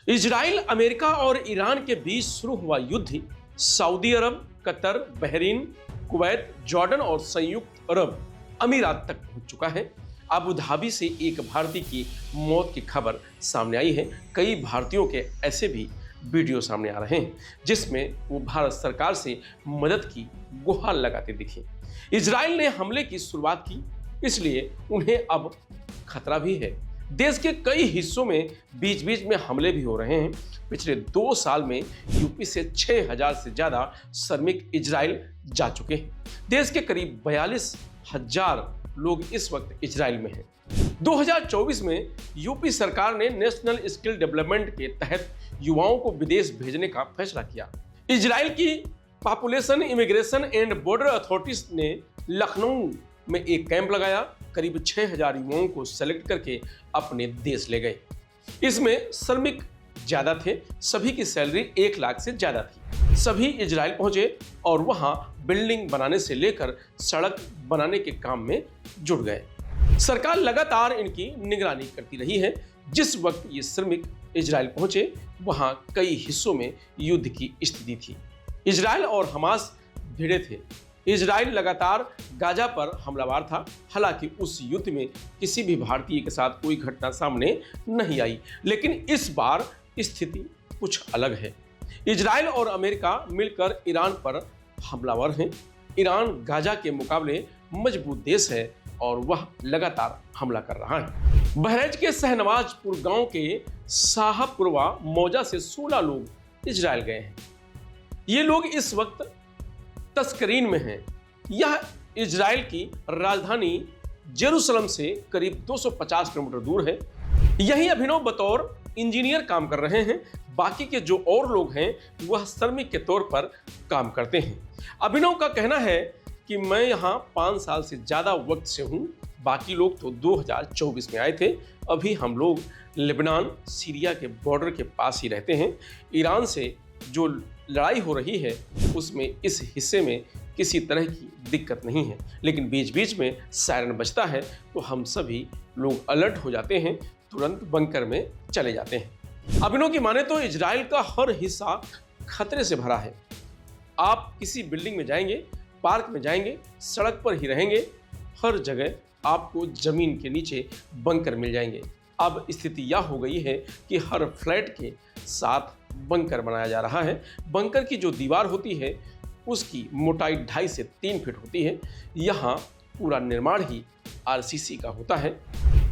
Israel, America और Iran के बीच शुरू हुआ युद्ध सऊदी अरब, कतर, बहरीन, कुवैत, जॉर्डन और संयुक्त अरब अमीरात तक पहुंच चुका है। अबू धाबी से एक भारतीय की मौत की खबर सामने आई है। कई भारतीयों के ऐसे भी वीडियो सामने आ रहे हैं जिसमें वो भारत सरकार से मदद की गुहार लगाते दिखे। इजराइल ने हमले की शुरुआत की, इसलिए उन्हें अब खतरा भी है। देश के कई हिस्सों में बीच बीच में हमले भी हो रहे हैं। पिछले 2 साल में यूपी से 6000 से ज्यादा श्रमिक इजराइल जा चुके हैं। देश के करीब 42,000 लोग इस वक्त इजराइल में हैं। 2024 में यूपी सरकार ने नेशनल स्किल डेवलपमेंट के तहत युवाओं को विदेश भेजने का फैसला किया। इजराइल की population immigration and border authorities ने लखनऊ में एक कैंप लगाया। करीब 6000 युवाओं को सेलेक्ट करके अपने देश ले गए। इसमें श्रमिक ज्यादा थे, सभी की सैलरी 1 लाख से ज्यादा थी। सभी इजराइल पहुंचे और वहां बिल्डिंग बनाने से लेकर सड़क बनाने के काम में जुट गए। सरकार लगातार इनकी निगरानी करती रही है। जिस वक्त ये श्रमिक इजराइल पहुंचे वहां कई हिस्सों में युद्ध की स्थिति थी। इजराइल और हमास भिड़े थे। इजराइल लगातार गाजा पर हमलावर था। हालांकि उस युद्ध में किसी भी भारतीय के साथ कोई घटना सामने नहीं आई, लेकिन इस बार स्थिति कुछ अलग है। इजराइल और अमेरिका मिलकर ईरान पर हमलावर हैं। ईरान गाजा के मुकाबले मजबूत देश है और वह लगातार हमला कर रहा है। बहराइच के शहनवाजपुर गांव के साहबपुरवा मौजा से 16 लोग इजराइल गए हैं। ये लोग इस वक्त तस्करीन में हैं। यह इजराइल की राजधानी जेरूसलम से करीब 250 किलोमीटर दूर है। यही अभिनव बतौर इंजीनियर काम कर रहे हैं। बाकी के जो और लोग हैं वह श्रमिक के तौर पर काम करते हैं। अभिनव का कहना है कि मैं यहाँ 5 साल से ज़्यादा वक्त से हूँ। बाकी लोग तो 2024 में आए थे। अभी हम लोग लेबनान, सीरिया के बॉर्डर के पास ही रहते हैं। ईरान से जो लड़ाई हो रही है उसमें इस हिस्से में किसी तरह की दिक्कत नहीं है, लेकिन बीच बीच में सायरन बजता है तो हम सभी लोग अलर्ट हो जाते हैं, तुरंत बंकर में चले जाते हैं। अभिनव की माने तो इजराइल का हर हिस्सा खतरे से भरा है। आप किसी बिल्डिंग में जाएंगे, पार्क में जाएंगे, सड़क पर ही रहेंगे, हर जगह आपको जमीन के नीचे बंकर मिल जाएंगे। अब स्थिति यह हो गई है कि हर फ्लैट के साथ बंकर बनाया जा रहा है। बंकर की जो दीवार होती है उसकी मोटाई 2.5 से 3 फीट होती है। यहाँ पूरा निर्माण ही आरसीसी का होता है।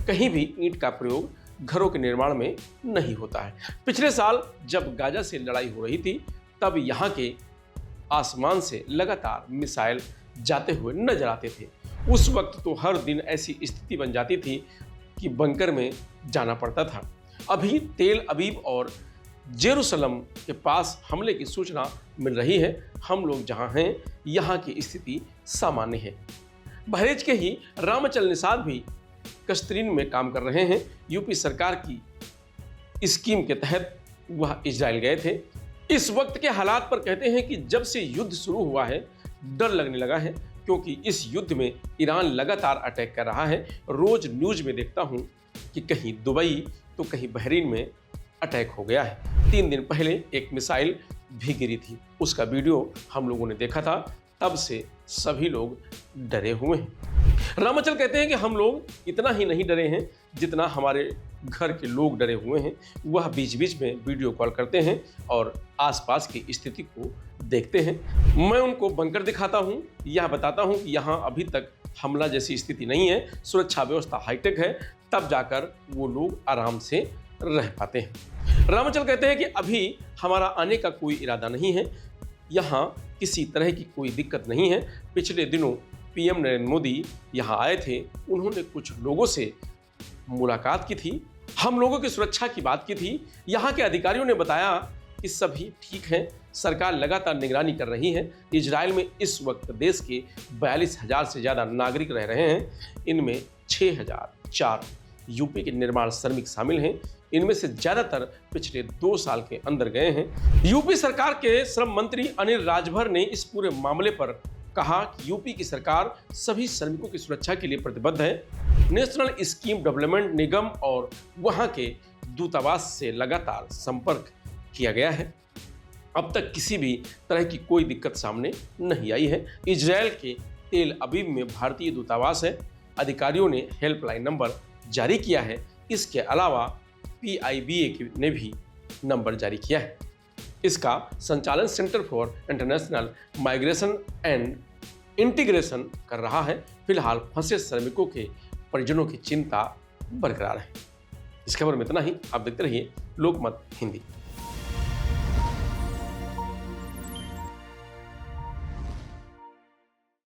कहीं भी ईंट का प्रयोग घरों के निर्माण में नहीं होता है। पिछले साल जब गाजा से लड़ाई हो रही थी तब यहाँ के आसमान से लगातार मिसाइल जाते हुए नजर आते थे। उस वक्त तो हर दिन ऐसी स्थिति बन जाती थी कि बंकर में जाना पड़ता था। अभी तेल अबीब और जेरूसलम के पास हमले की सूचना मिल रही है। हम लोग जहां हैं यहां की स्थिति सामान्य है। बहराइच के ही रामचल निषाद भी कस्तरीन में काम कर रहे हैं। यूपी सरकार की स्कीम के तहत वह इजराइल गए थे। इस वक्त के हालात पर कहते हैं कि जब से युद्ध शुरू हुआ है डर लगने लगा है, क्योंकि इस युद्ध में ईरान लगातार अटैक कर रहा है। रोज न्यूज में देखता हूं कि कहीं दुबई तो कहीं बहरीन में अटैक हो गया है। 3 दिन पहले एक मिसाइल भी गिरी थी, उसका वीडियो हम लोगों ने देखा था। तब से सभी लोग डरे हुए हैं। रामचल कहते हैं कि हम लोग इतना ही नहीं डरे हैं जितना हमारे घर के लोग डरे हुए हैं। वह बीच बीच में वीडियो कॉल करते हैं और आसपास की स्थिति को देखते हैं। मैं उनको बंकर दिखाता हूं, यह बताता हूं कि यहाँ अभी तक हमला जैसी स्थिति नहीं है, सुरक्षा व्यवस्था हाईटेक है, तब जाकर वो लोग आराम से रह पाते हैं। रामचल कहते हैं कि अभी हमारा आने का कोई इरादा नहीं है, यहाँ किसी तरह की कोई दिक्कत नहीं है। पिछले दिनों पीएम नरेंद्र मोदी यहाँ आए थे, उन्होंने कुछ लोगों से मुलाकात की थी, हम लोगों की सुरक्षा की बात की थी। यहाँ के अधिकारियों ने बताया कि सभी ठीक हैं, सरकार लगातार निगरानी कर रही है। इजराइल में इस वक्त देश के 42,000 से ज़्यादा नागरिक रह रहे हैं। इनमें 6,004 यूपी के निर्माण श्रमिक शामिल हैं। इनमें से ज़्यादातर पिछले 2 साल के अंदर गए हैं। यूपी सरकार के श्रम मंत्री अनिल राजभर ने इस पूरे मामले पर कहा कि यूपी की सरकार सभी श्रमिकों की सुरक्षा के लिए प्रतिबद्ध है। नेशनल स्कीम डेवलपमेंट निगम और वहां के दूतावास से लगातार संपर्क किया गया है। अब तक किसी भी तरह की कोई दिक्कत सामने नहीं आई है। इजरायल के तेल अवीव में भारतीय दूतावास है, अधिकारियों ने हेल्पलाइन नंबर जारी किया है। इसके अलावा PIBA ने भी नंबर जारी किया है। इसका संचालन centre for international migration and integration कर रहा है। फिलहाल फंसे श्रमिकों के परिजनों की चिंता बरकरार है। इस खबर में इतना ही। आप देखते रहिए लोकमत हिंदी।